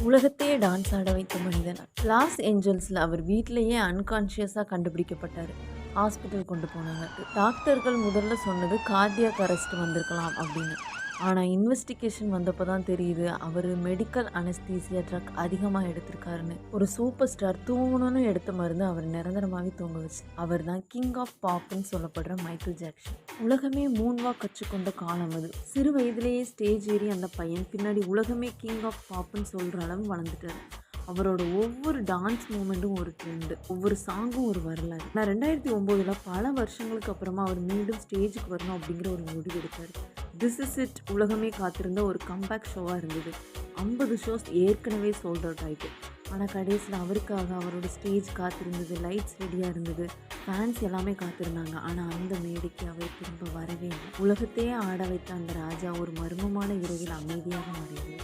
உலகத்தையே டான்ஸ் ஆட வைத்த மனிதன். லாஸ் ஏஞ்சல்ஸ்ல அவர் வீட்லயே அன்கான்ஷியஸா கண்டுபிடிக்கப்பட்டாரு. ஹாஸ்பிட்டல் கொண்டு போனாங்க. டாக்டர்கள் முதல்ல சொன்னது கார்டியாக் அரெஸ்ட் வந்திருக்கலாம் அப்படின்னு. ஆனா இன்வெஸ்டிகேஷன் வந்தப்ப தான் தெரியுது, அவரு மெடிக்கல் அனஸ்தீசியா ட்ரக் அதிகமா எடுத்திருக்காருன்னு. ஒரு சூப்பர் ஸ்டார் தூங்கணும்னு எடுத்த மருந்து அவர் நிரந்தரமாவே தூங்க வச்சு. அவர் தான் கிங் ஆஃப் பாப்ன்னு சொல்லப்படுற மைக்கேல் ஜாக்சன். உலகமே மூன்வாக் கற்றுக்கொண்ட காலம் அது. சிறு வயதிலேயே ஸ்டேஜ் ஏறி அந்த பையன் பின்னாடி உலகமே கிங் ஆஃப் பாப்ன்னு சொல்ற அளவு வளர்ந்துட்டாரு. அவரோட ஒவ்வொரு டான்ஸ் மூமெண்ட்டும் ஒரு ட்ரெண்டு, ஒவ்வொரு சாங்கும் ஒரு வரலாறு. நான் 2009 பல வருஷங்களுக்கு அப்புறமா அவர் மீண்டும் ஸ்டேஜுக்கு வரணும் அப்படிங்கிற ஒரு முடிவு எடுத்தார். திஸ் இஸ் இட் உலகமே காத்திருந்த ஒரு கம்பேக் ஷோவாக இருந்தது. 50 ஷோஸ் ஏற்கனவே சோல்ட் அவுட் ஆயிட்டு. ஆனால் கடைசியில் அவருக்காக அவரோட ஸ்டேஜ் காத்திருந்தது, லைட்ஸ் ரெடியாக இருந்தது, ஃபேன்ஸ் எல்லாமே காத்திருந்தாங்க. ஆனால் அந்த மேடைக்கு அவர் திரும்ப வரவே இல்லை. உலகத்தையே ஆட வைத்த அந்த ராஜா ஒரு மர்மமான இரவில் அமைதியாக மாறியது.